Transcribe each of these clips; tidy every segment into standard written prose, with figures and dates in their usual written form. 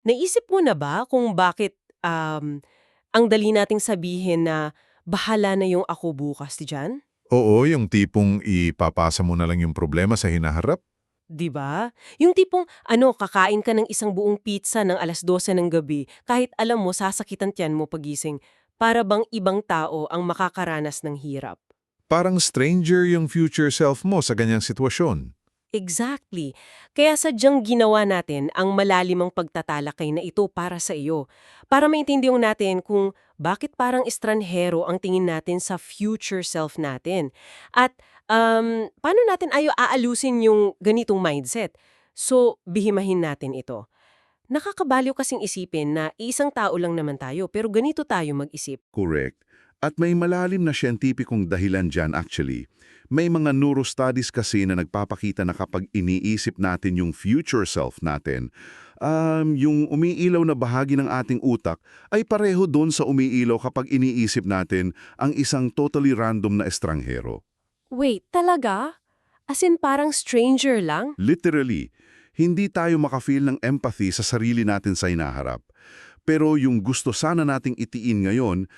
Naisip mo na ba kung bakit ang dali nating sabihin na bahala na yung ako bukas diyan? Oo, yung tipong ipapasa mo na lang yung problema sa hinaharap. 'Di ba? Yung tipong kakain ka ng isang buong pizza ng 12:00 ng gabi kahit alam mo sasakitan tiyan mo pagising, para bang ibang tao ang makakaranas ng hirap. Parang stranger yung future self mo sa ganyang sitwasyon. Exactly. Kaya sadyang ginawa natin ang malalimang pagtatalakay na ito para sa iyo. Para maintindihan natin kung bakit parang estranhero ang tingin natin sa future self natin. At paano natin aalusin yung ganitong mindset? So, bihimahin natin ito. Nakakabaliw kasing isipin na isang tao lang naman tayo pero ganito tayo mag-isip. Correct. At may malalim na siyentipikong dahilan dyan actually. May mga neurostudies kasi na nagpapakita na kapag iniisip natin yung future self natin, yung umiilaw na bahagi ng ating utak ay pareho doon sa umiilaw kapag iniisip natin ang isang totally random na estranghero. Wait, talaga? As in parang stranger lang? Literally, hindi tayo makafeel ng empathy sa sarili natin sa hinaharap. Pero yung gusto sana nating itiin ngayon,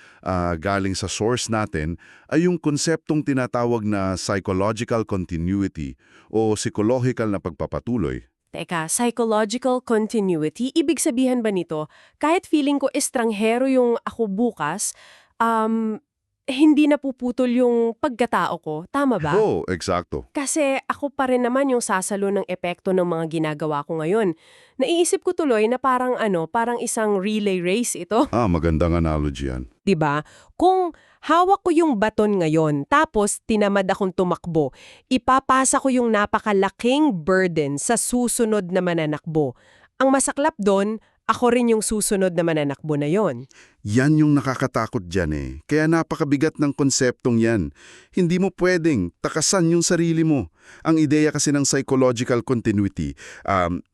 galing sa source natin, ay yung konseptong tinatawag na psychological continuity o psychological na pagpapatuloy. Teka, psychological continuity, ibig sabihin ba nito, kahit feeling ko estranghero yung ako bukas, um, hindi napuputol yung pagkatao ko, tama ba? Oo, eksakto. Kasi ako pa rin naman yung sasalo ng epekto ng mga ginagawa ko ngayon. Naiisip ko tuloy na parang parang isang relay race ito. Magandang analogy yan. 'Di ba? Kung hawak ko yung baton ngayon, tapos tinamad akong tumakbo, ipapasa ko yung napakalaking burden sa susunod na mananakbo. Ang masaklap doon, ako rin yung susunod na mananakbo na yon. Yan yung nakakatakot dyan eh. Kaya napakabigat ng konseptong yan. Hindi mo pwedeng takasan yung sarili mo. Ang ideya kasi ng psychological continuity,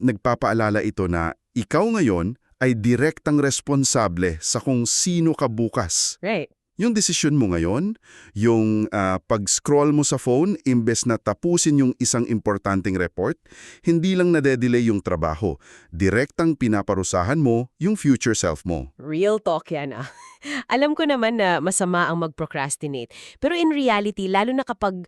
nagpapaalala ito na ikaw ngayon ay direktang responsable sa kung sino ka bukas. Right. Yung desisyon mo ngayon, yung pag-scroll mo sa phone, imbes na tapusin yung isang importanteng report, hindi lang nade-delay yung trabaho. Direktang pinaparusahan mo yung future self mo. Real talk yan ah. Alam ko naman na masama ang mag-procrastinate. Pero in reality, lalo na kapag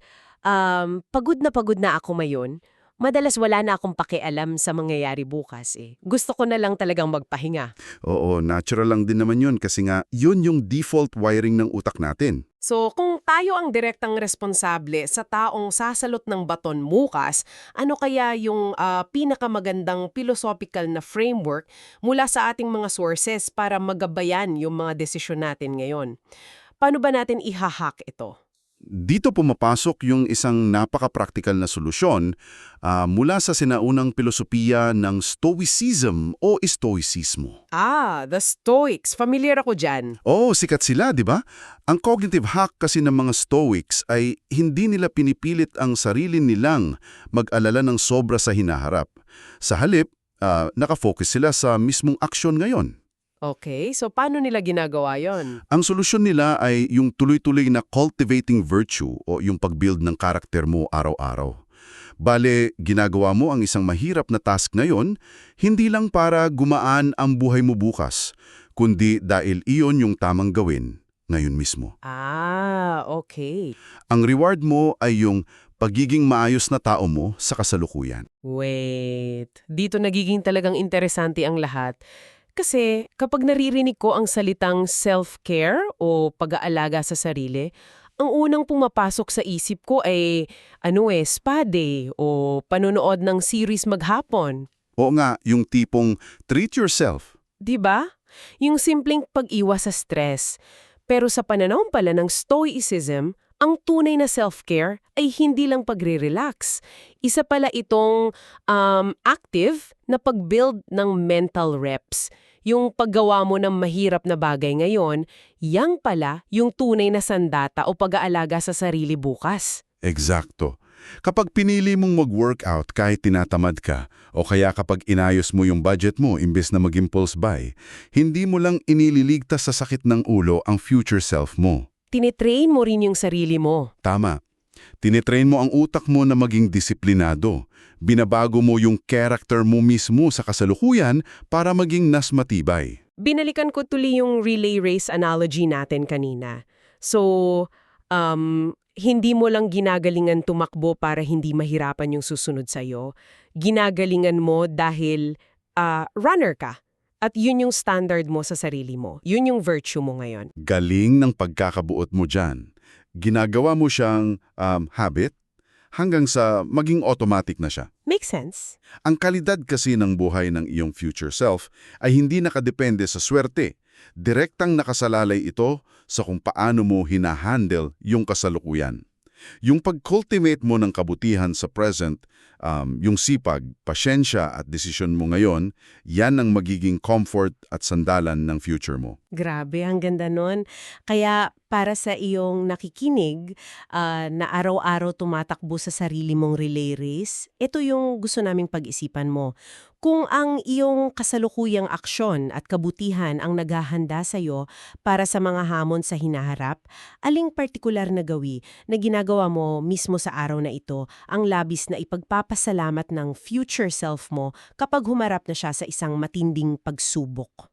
pagod na ako ngayon, madalas wala na akong pakialam sa mangyayari bukas eh. Gusto ko na lang talagang magpahinga. Oo, natural lang din naman yun kasi nga yun yung default wiring ng utak natin. So, kung tayo ang direktang responsable sa taong sasalot ng baton bukas, ano kaya yung pinakamagandang philosophical na framework mula sa ating mga sources para magabayan yung mga desisyon natin ngayon? Paano ba natin ihahack ito? Dito pumapasok yung isang napaka-practical na solusyon mula sa sinaunang pilosopiya ng Stoicism o Stoicismo. The Stoics. Familiar ako dyan. Oo, sikat sila, di ba? Ang cognitive hack kasi ng mga Stoics ay hindi nila pinipilit ang sarili nilang mag-alala ng sobra sa hinaharap. Sa halip, nakafocus sila sa mismong aksyon ngayon. Okay, so paano nila ginagawa yon? Ang solusyon nila ay yung tuloy-tuloy na cultivating virtue o yung pag-build ng karakter mo araw-araw. Bale, ginagawa mo ang isang mahirap na task ngayon, hindi lang para gumaan ang buhay mo bukas, kundi dahil iyon yung tamang gawin ngayon mismo. Okay. Ang reward mo ay yung pagiging maayos na tao mo sa kasalukuyan. Wait, dito nagiging talagang interesante ang lahat. Kasi kapag naririnig ko ang salitang self-care o pag-aalaga sa sarili, ang unang pumapasok sa isip ko ay spa day o panonood ng series maghapon. O nga, yung tipong treat yourself. 'Di ba? Yung simpleng pag-iwas sa stress. Pero sa pananaw pala ng Stoicism, ang tunay na self-care ay hindi lang pagre-relax. Isa pala itong active na pag-build ng mental reps. Yung paggawa mo ng mahirap na bagay ngayon, yang pala yung tunay na sandata o pag-aalaga sa sarili bukas. Eksakto. Kapag pinili mong mag-workout kahit tinatamad ka, o kaya kapag inayos mo yung budget mo imbes na mag-impulse buy, hindi mo lang inililigtas sa sakit ng ulo ang future self mo. Tinitrain mo rin yung sarili mo. Tama. Tinetrain mo ang utak mo na maging disiplinado. Binabago mo yung character mo mismo sa kasalukuyan para maging mas matibay. Binalikan ko tuloy yung relay race analogy natin kanina. So, hindi mo lang ginagalingan tumakbo para hindi mahirapan yung susunod sa'yo. Ginagalingan mo dahil runner ka. At yun yung standard mo sa sarili mo. Yun yung virtue mo ngayon. Galing ng pagkakabuot mo dyan. Ginagawa mo siyang habit hanggang sa maging automatic na siya. Makes sense. Ang kalidad kasi ng buhay ng iyong future self ay hindi nakadepende sa swerte. Direktang nakasalalay ito sa kung paano mo hinahandle yung kasalukuyan. Yung pag-cultivate mo ng kabutihan sa present, yung sipag, pasyensya at desisyon mo ngayon, yan ang magiging comfort at sandalan ng future mo. Grabe, ang ganda nun. Kaya para sa iyong nakikinig na araw-araw tumatakbo sa sarili mong relay race, ito yung gusto naming pag-isipan mo. Kung ang iyong kasalukuyang aksyon at kabutihan ang naghahanda sa iyo para sa mga hamon sa hinaharap, aling partikular na gawi na ginagawa mo mismo sa araw na ito ang labis na ipagpapasalamat ng future self mo kapag humarap na siya sa isang matinding pagsubok?